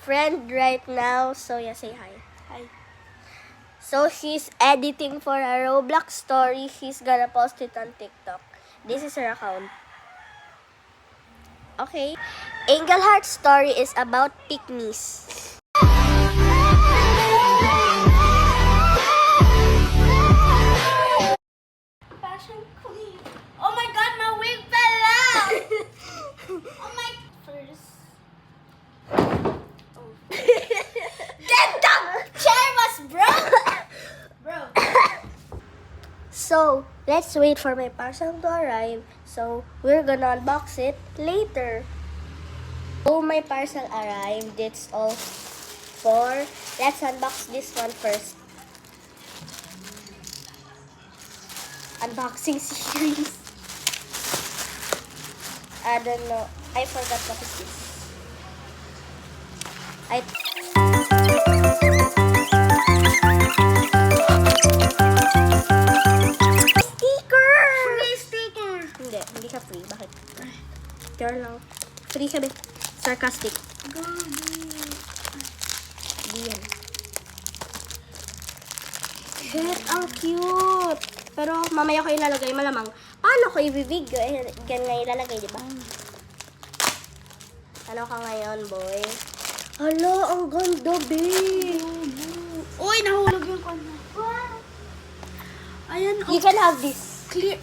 friend right now. So yeah, say hi. Hi. So she's editing for a Roblox story. She's gonna post it on TikTok. This is her account. Okay. Engelhart's story is about pygmies. Passion queen. Oh my god, my wig fell out! Oh my... First... Oh. Then the chair was broke! Bro. So, let's wait for my parcel to arrive. So, we're gonna unbox it later. Oh, my parcel arrived. It's all for... Let's unbox this one first. Unboxing series. I don't know. I forgot what is this. Sticker! Free sticker! Hindi siya free. Bakit? Pure lang. Free siya, be. Sarcastic. Hindi yan. Shit, ang cute! Pero mamaya ko ilalagay malamang. Paano ko i-video? Gan nga ilalagay, di ba? Ano ka ngayon, boy? Hala, ang ganda, babe! Uy, nahulog yung kanya. Ayan, You can have this. clear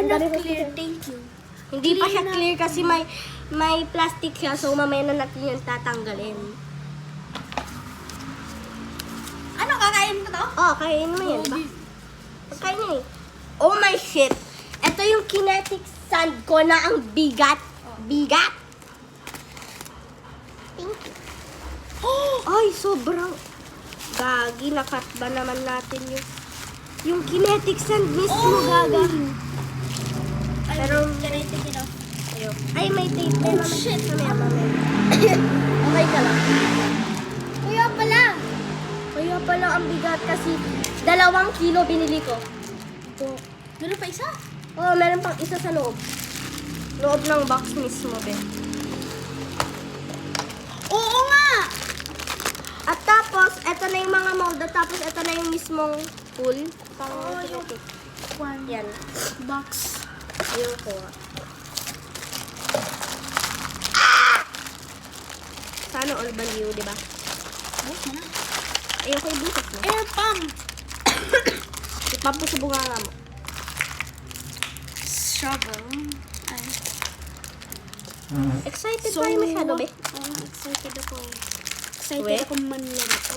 Ang na dami ko clear. dito. Thank you. Hindi pa siya clear kasi may plastic siya, so mamaya na natin yung tatanggalin. Ano, kakain ko to? Oh, kainin mo yan, di ba? Pagkain niya eh. Oh my shit! Ito yung kinetic sand ko na ang bigat. Bigat! Thank you. Ay, sobrang gagi. Nakat ba naman natin yung kinetic sand mismo, gaga. Pero, Kinetic ito. ayo. Ay, may tape. May mamaya. shit. Mamaya. Okay ka lang. Kuya pala. Kaya pala ang bigat kasi 2 kilo binili ko. Ito. Meron pa isa? Oh, meron pang isa sa loob. Loob ng box mismo, be. Oo nga! At tapos, eto na yung mga mold. At tapos, eto na yung mismong pool. Oh, yung- kinetic. One Yan. box. Ayoko. Sana all baliw, di ba? Bukas mo na. Ayoko yung bukas mo. Air pump. Ipampo sa bunganga mo. Shovel. Ay. Excited pa yung masyado, be. Excited ako. Excited Wait. ako manlaro to.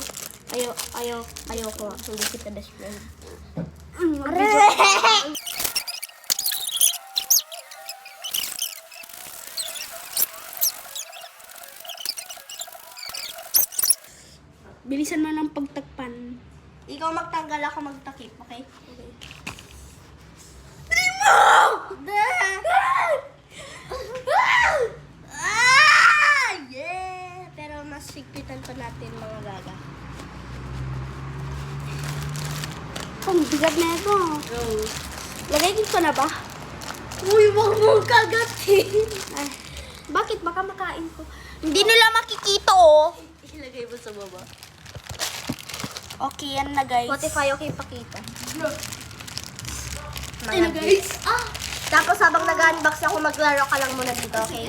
Ayoko. Hindi kita best friend. Bilisan mo ng pagtakpan. Ikaw magtanggal, ako magtakip, okay? Okay. Ah! Yeah! Pero mas sigpitan pa natin mga gaga. Ang bigat na ito. Oh. Lagay dito na ba? Uy, wag mong kagatin! Ay, bakit? Baka makain ko. Hindi nila makikita oh. Ilagay mo sa baba. Okay, yan na guys. Spotify, okay pakita. Ay na guys. Ah! Tapos habang nag-unbox ako, maglaro ka lang muna dito, okay?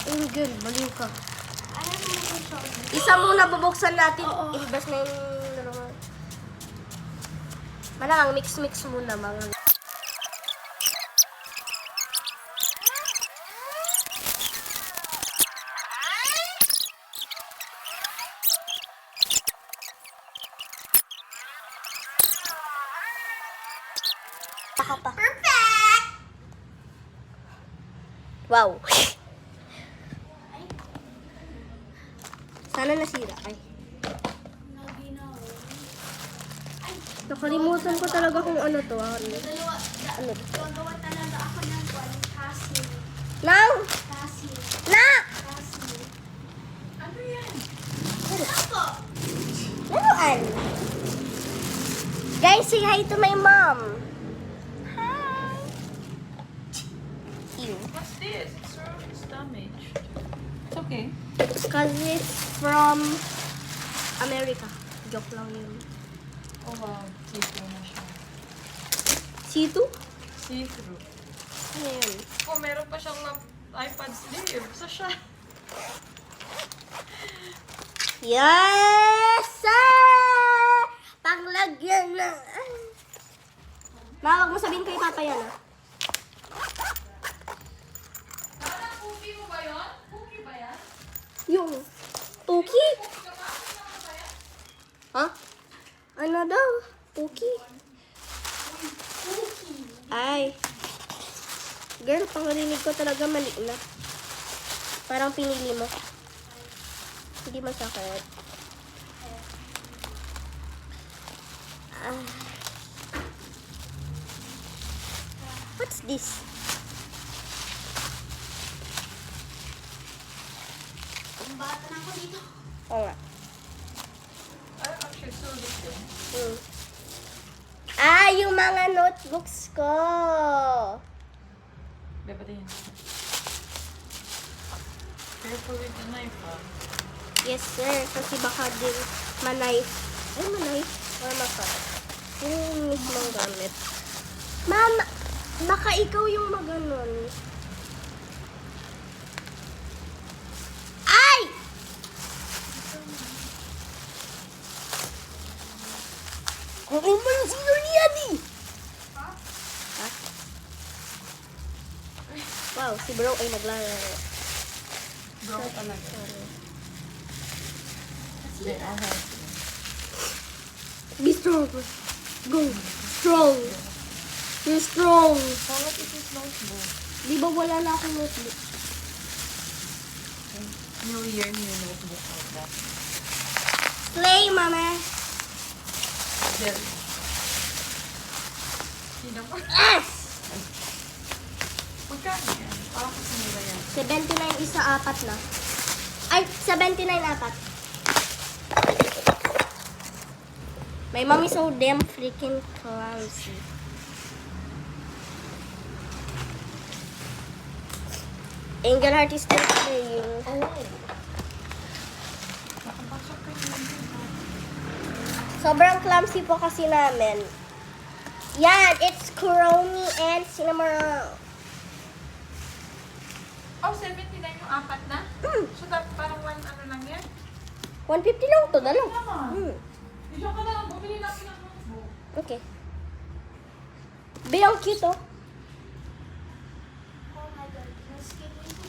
Angel, baliw ka. Ayan mo na siya. Isa muna bubuksan natin. Oo. Ilabas na yung dalawa. Malang mix-mix muna mga. Perfect! Wow. Sana nasira. Ay. Nakalimutan ko talaga kung ano to. Ano to? Gagawa talaga ako ng castle. Nang! Castle. Na! Castle. Ano yan? Ako. Laruan. Guys, say hi to my mom. Hi. Ew. What's this? It's damaged. It's okay. Cause it's from America. Joke lang yun. Oh wow, see-through na siya. C2? See-through. Ano yun? Oh, meron pa siyang iPad sleeve. So siya. Yes, sir! Panglagyan na. Ma, wag mo sabihin kay Papa yan, ah. Cookie mo ba yun? Cookie ba yan? Yung Puki? Ha? Ano daw? Puki? Ay. Girl, pangarinig ko talaga mali na. Parang pinili mo. Hindi masakit. Ah. What's this? Ang bata na ako dito. Oo nga. Ay, actually, sulit yun. Hmm. Ah, yung mga notebooks ko. Diba din? Careful with the knife, ha? Yes, sir. Kasi baka din ma-knife. Ay, ma-knife. Or ma-cut. Yung mismong gamit. Mama, baka ikaw yung maganon. Ay! Kung man sino niya di! Ha? Wow, si bro ay naglalaro. Bro talaga. Hindi, I'll help you. Be strong. Go. Strong. Be strong. So, what is this notebook? Di ba wala na akong notebook? New Year, new notebook like that. Play, mama. There. Sino pa? Yes! Magkano yan? Parang kasi nila yan. 79 isa apat na. Ay, 79 apat. My mom is so damn freaking clumsy. Angel Heart is still playing. Nakapasok ka yun. Sobrang clumsy po kasi namin. Yan, it's Kuromi and Cinnamon. Oh, 79 yung apat na? So, parang one ano lang yan? 150 lang to, dalaw. Naman. Isyo ka na lang, bumili natin ng notebook. Okay. Be, ang cute, oh. Oh my God. Let's get into